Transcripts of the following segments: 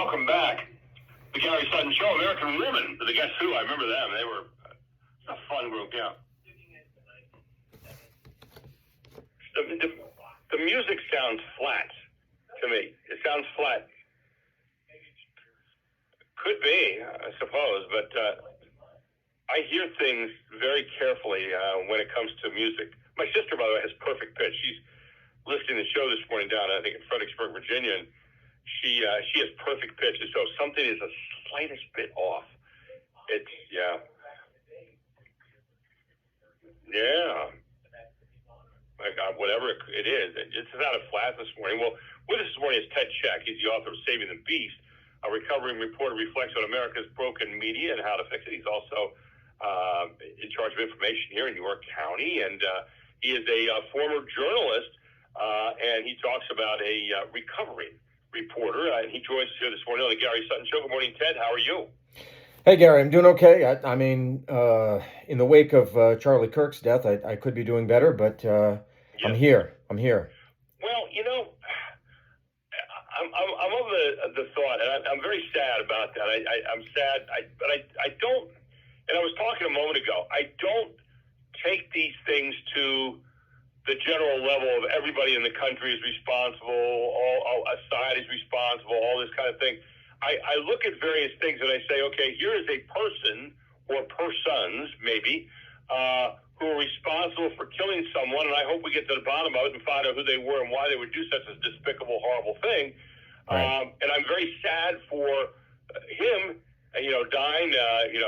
welcome back. The Gary Sutton Show, American Women. The Guess Who, I remember them. They were a fun group, yeah. The music sounds flat to me. It sounds flat. Could be, I suppose, but I hear things very carefully when it comes to music. My sister, by the way, has perfect pitch. She's listening to the show this morning down, I think, in Fredericksburg, Virginia, and she has perfect pitch. So if something is the slightest bit off, it's, yeah. My God, whatever it is, it's out of flat this morning. Well, with us this morning is Ted Czech. He's the author of Saving the Beast. A recovering reporter reflects on America's broken media and how to fix it. He's also in charge of information here in York County, and he is a former journalist, and he talks about a recovering reporter. And he joins us here this morning on the Gary Sutton Show. Good morning, Ted. How are you? Hey, Gary, I'm doing okay. I mean, in the wake of Charlie Kirk's death, I could be doing better, but I'm here. Well, you know, I'm of the thought, and I'm very sad about that. I'm sad, but I don't, and I was talking a moment ago, I don't take these things to the general level of everybody in the country is responsible, all a side is responsible, all this kind of thing. I look at various things and I say, okay, here is a person or persons, maybe, who are responsible for killing someone, and I hope we get to the bottom of it and find out who they were and why they would do such a despicable, horrible thing. Right. And I'm very sad for him, dying.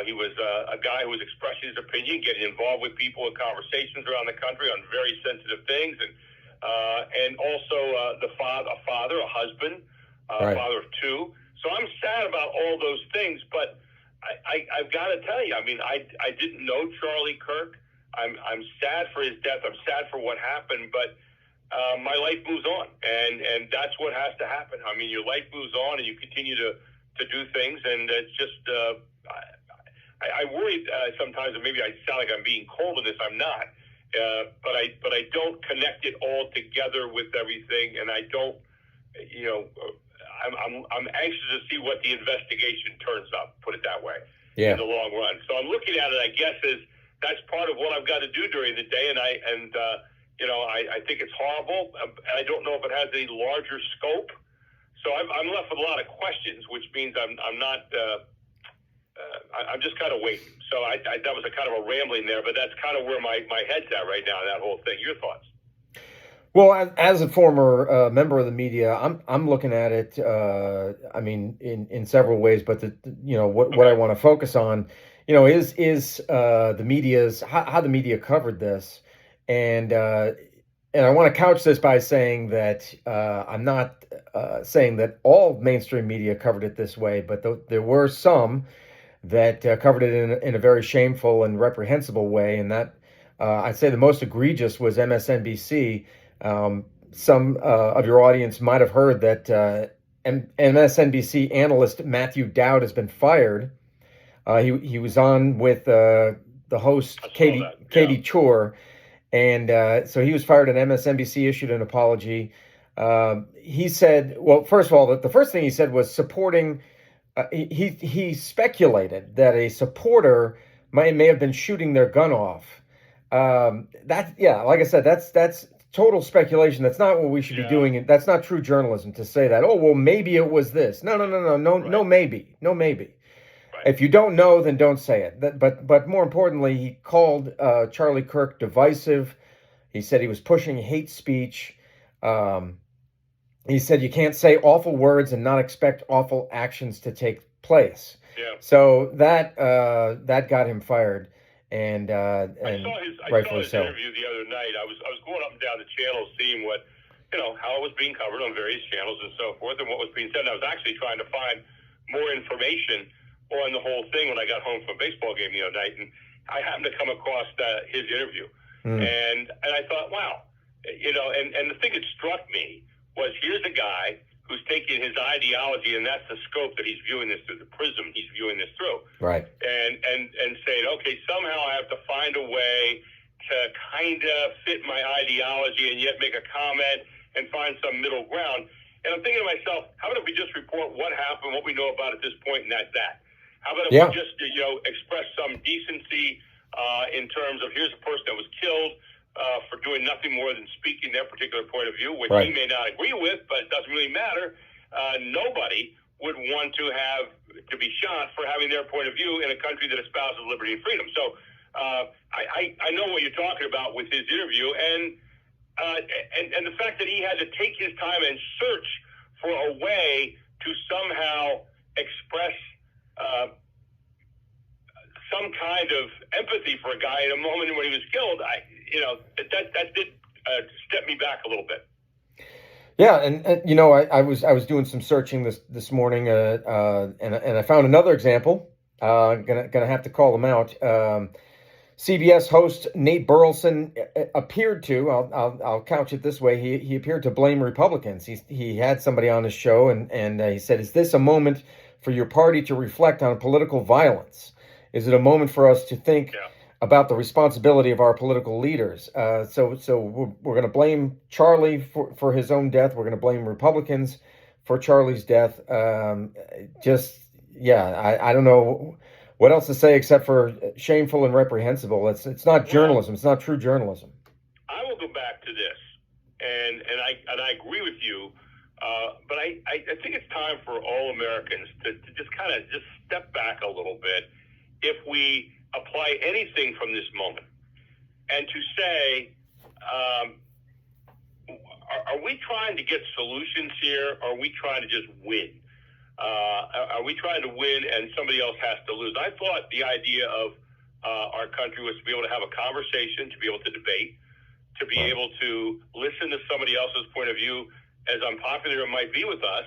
He was a guy who was expressing his opinion, getting involved with people in conversations around the country on very sensitive things, and also a father, a husband, right. Father of two. So I'm sad about all those things, but I've got to tell you, I mean, I didn't know Charlie Kirk. I'm sad for his death. I'm sad for what happened, but my life moves on, and that's what has to happen. I mean, your life moves on, and you continue to do things, and it's just I worry sometimes that maybe I sound like I'm being cold in this. I'm not, but I don't connect it all together with everything, and I don't, I'm anxious to see what the investigation turns up. Put it that way. Yeah. In the long run. So I'm looking at it, I guess, as that's part of what I've got to do during the day, and I think it's horrible. I don't know if it has any larger scope. So I'm left with a lot of questions, which means I'm not. I'm just kind of waiting. So that was a kind of a rambling there, but that's kind of where my head's at right now. That whole thing. Your thoughts? Well, as a former member of the media, I'm looking at it. I mean, in several ways, but what I want to focus on, is the media's how the media covered this, and I want to couch this by saying that I'm not saying that all mainstream media covered it this way, but there were some that covered it in a very shameful and reprehensible way, and that I'd say the most egregious was MSNBC. Some of your audience might have heard that MSNBC analyst Matthew Dowd has been fired. He was on with the host Katie Chor, and so he was fired, and MSNBC issued an apology. He said, well, first of all, the first thing he said was supporting. He speculated that a supporter may have been shooting their gun off. Like I said, that's total speculation. That's not what we should be doing. That's not true journalism to say that. Oh, well, maybe it was this. No, maybe. Right. If you don't know, then don't say it. But more importantly, he called Charlie Kirk divisive. He said he was pushing hate speech. He said you can't say awful words and not expect awful actions to take place. Yeah. So that got him fired, and I saw his interview the other night. I was going up and down the channels, seeing what how it was being covered on various channels and so forth, and what was being said. And I was actually trying to find more information on the whole thing when I got home from a baseball game the other night, and I happened to come across his interview, and I thought, wow, and the thing that struck me was here's a guy who's taking his ideology, and that's the scope that he's viewing this through, the prism he's viewing this through. Right. And saying, okay, somehow I have to find a way to kind of fit my ideology and yet make a comment and find some middle ground. And I'm thinking to myself, how about if we just report what happened, what we know about at this point, and that's that? How about if we just, express some decency in terms of here's a person that was killed for doing nothing more than speaking their particular point of view, which he may not agree with, but it doesn't really matter. Nobody would want to be shot for having their point of view in a country that espouses liberty and freedom. So I know what you're talking about with his interview, and the fact that he had to take his time and search for a way to somehow express some kind of empathy for a guy in a moment when he was killed, that did step me back a little bit. Yeah, and I was doing some searching this morning, and I found another example. Gonna have to call him out. CBS host Nate Burleson appeared to, I'll couch it this way, he appeared to blame Republicans. He had somebody on his show, and he said, "Is this a moment for your party to reflect on political violence? Is it a moment for us to think about the responsibility of our political leaders?" So we're going to blame Charlie for his own death. We're going to blame Republicans for Charlie's death. I don't know what else to say except for shameful and reprehensible. It's not journalism. It's not true journalism. I will go back to this, and I agree with you. But I think it's time for all Americans to just kind of just step back a little bit if we apply anything from this moment, and to say, are we trying to get solutions here? Or are we trying to just win? Are we trying to win and somebody else has to lose? I thought the idea of our country was to be able to have a conversation, to be able to debate, to be able to listen to somebody else's point of view, as unpopular it might be with us,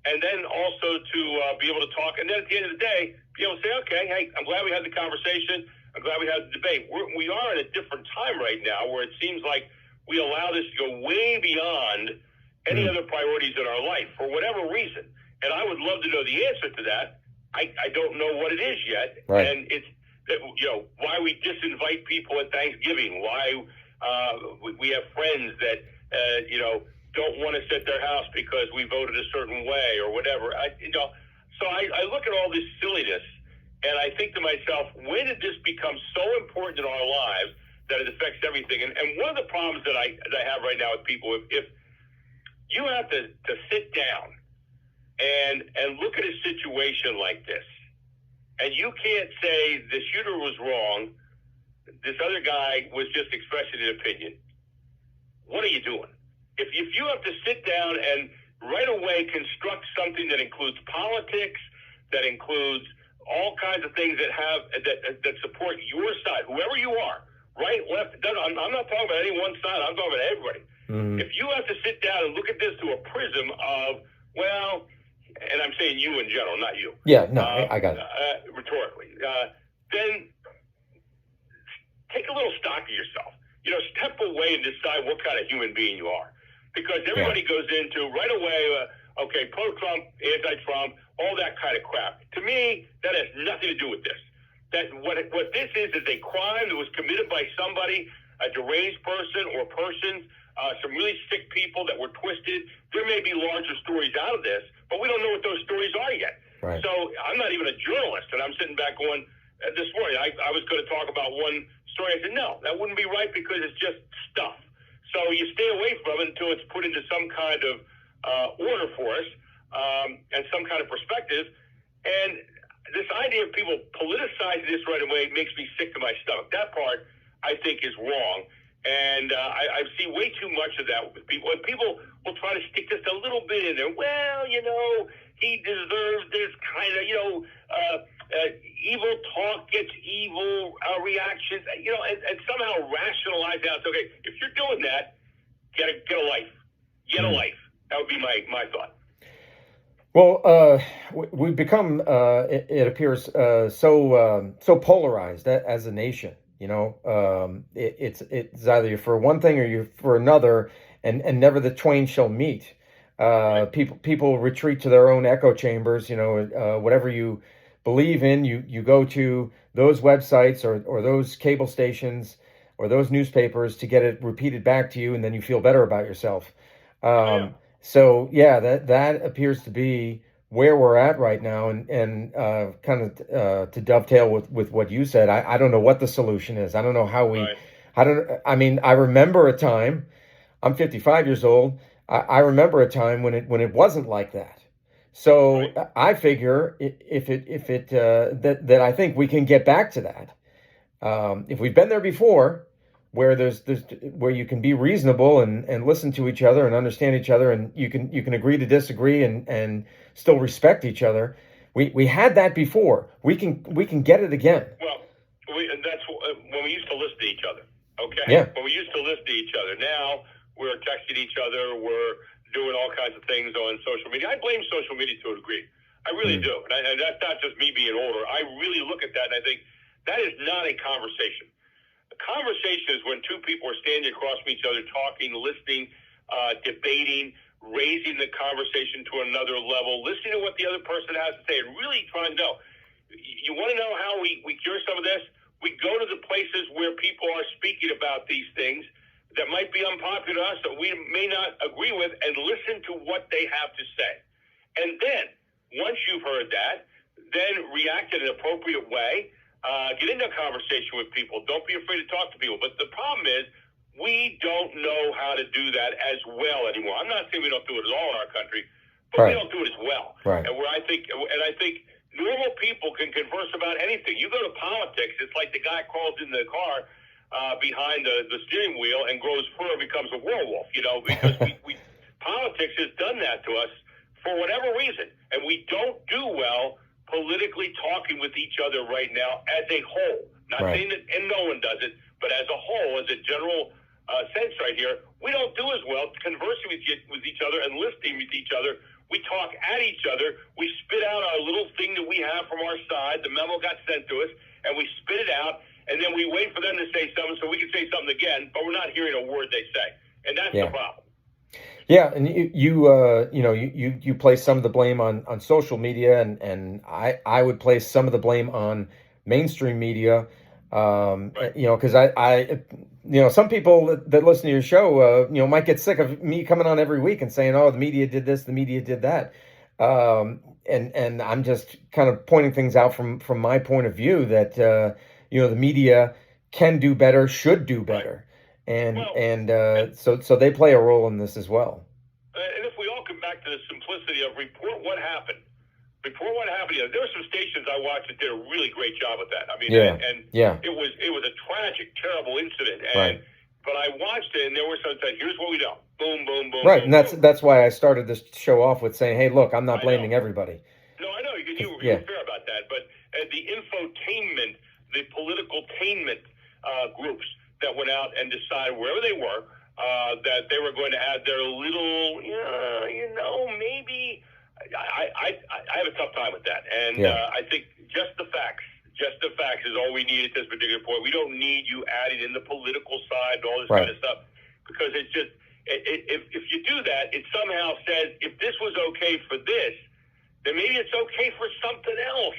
and then also to be able to talk. And then at the end of the day, be able to say, okay, hey, I'm glad we had the conversation. I'm glad we had the debate. We are in a different time right now where it seems like we allow this to go way beyond any other priorities in our life for whatever reason. And I would love to know the answer to that. I don't know what it is yet. Right. And it's, why we disinvite people at Thanksgiving, why we have friends that, don't want to sit at their house because we voted a certain way or whatever. So I look at all this silliness and I think to myself, when did this become so important in our lives that it affects everything? And one of the problems that I have right now with people, if you have to sit down and look at a situation like this, and you can't say the shooter was wrong, this other guy was just expressing an opinion, what are you doing? If you have to sit down and right away construct something that includes politics, that includes all kinds of things that support your side, whoever you are, right, left, I'm not talking about any one side, I'm talking about everybody. Mm-hmm. If you have to sit down and look at this through a prism of, well, and I'm saying you in general, not you. Yeah, no, I got it. Rhetorically. Then take a little stock of yourself. Step away and decide what kind of human being you are. Because everybody goes into right away, pro-Trump, anti-Trump, all that kind of crap. To me, that has nothing to do with this. That what this is a crime that was committed by somebody, a deranged person or persons, some really sick people that were twisted. There may be larger stories out of this, but we don't know what those stories are yet. Right. So I'm not even a journalist, and I'm sitting back going, this morning, I was going to talk about one story. I said, no, that wouldn't be right because it's just stuff. So you stay away from it until it's put into some kind of order for us and some kind of perspective. And this idea of people politicizing this right away makes me sick to my stomach. That part, I think, is wrong. And I see way too much of that with people. And people will try to stick just a little bit in there. Well, he deserves this kind of, evil talk gets evil reactions, and somehow rationalize that. So, okay, if you're doing that, get a life. Get a life. That would be my thought. Well, we've become, it appears, so polarized as a nation. It's either you're for one thing or you're for another, and never the twain shall meet. People retreat to their own echo chambers. Whatever you believe in, you go to those websites or those cable stations or those newspapers to get it repeated back to you, and then you feel better about yourself. So yeah, that appears to be where we're at right now, and kind of to dovetail with what you said, I don't know what the solution is. I don't know how we, Right. I don't. I mean, I remember a time. I'm 55 years old. I remember a time when it wasn't like that. So Right. I figure if it that I think we can get back to that. If we've been there before, where there's where you can be reasonable and listen to each other and understand each other, and you can agree to disagree and still respect each other. We had that before. We can get it again. Well, and that's when we used to listen to each other. Okay. Yeah. When we used to listen to each other. Now we're texting each other. We're doing all kinds of things on social media. I blame social media to a degree. I really do. And that's not just me being older. I really look at that and I think that is not a conversation. A conversation is when two people are standing across from each other, talking, listening, debating, raising the conversation to another level, listening to what the other person has to say, and really trying to know. You want to know how we cure some of this? We go to the places where people are speaking about these things that might be unpopular to us, that we may not agree with, and listen to what they have to say. And then, once you've heard that, then react in an appropriate way. Get into a conversation with people. Don't be afraid to talk to people. But the problem is, we don't know how to do that as well anymore. I'm not saying we don't do it at all in our country, but we don't do it as well. Right. And I think normal people can converse about anything. You go to politics, it's like the guy crawls in the car behind the steering wheel and grows fur and becomes a werewolf, because we politics has done that to us for whatever reason. And we don't do well politically talking with each other right now as a whole. Not saying that, and no one does it, but as a whole, as a general sense right here, we don't do as well conversing with each other and listening with each other. We talk at each other. We spit out our little thing that we have from our side. The memo got sent to us, and we spit it out, and then we wait for them to say something so we can say something again, but we're not hearing a word they say. And that's the problem. Yeah, and you place some of the blame on social media, and I would place some of the blame on mainstream media. Because some people that listen to your show, might get sick of me coming on every week and saying, "Oh, the media did this, the media did that," and I'm just kind of pointing things out from my point of view that the media can do better, should do better. So they play a role in this as well. And if we all come back to the simplicity of report what happened. Report what happened. There were some stations I watched that did a really great job with that. I mean, it was a tragic, terrible incident. But I watched it, and there were some that said, "Here's what we know." Boom, boom, boom. Right, boom, and that's why I started this show off with saying, "Hey, look, I'm not blaming everybody." No, I know you were fair about that, but the infotainment, the political tainment groups that went out and decided wherever they were that they were going to add their little, maybe. I have a tough time with that, and I think just the facts is all we need at this particular point. We don't need you adding in the political side and all this kind of stuff, because it's just if you do that, it somehow says if this was okay for this, then maybe it's okay for something else.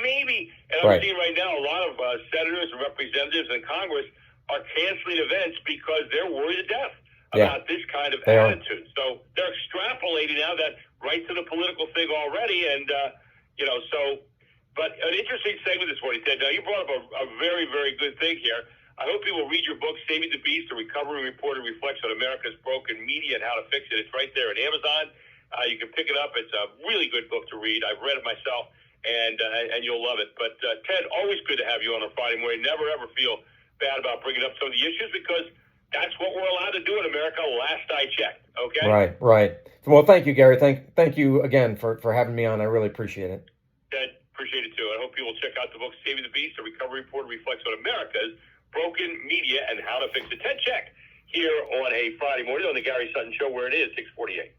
Maybe. And I'm seeing right now a lot of senators and representatives in Congress are canceling events because they're worried to death about this kind of attitude. So they're extrapolating now that right to the political thing already, and But an interesting segment this morning, Ted. Now you brought up a very, very good thing here. I hope you will read your book, "Saving the Beast: A Recovery Report and Reflects on America's Broken Media and How to Fix It." It's right there at Amazon. You can pick it up. It's a really good book to read. I've read it myself, and you'll love it. But Ted, always good to have you on a Friday morning. Never ever feel bad about bringing up some of the issues, because that's what we're allowed to do in America, last I checked. Okay? Right. Well, thank you, Gary. Thank you again for having me on. I really appreciate it. Ted, appreciate it too. I hope you will check out the book, "Saving the Beast: A Recovery Report Reflects on America's Broken Media and How to Fix It." Ted, check here on a Friday morning on the Gary Sutton Show, where it is 6:48.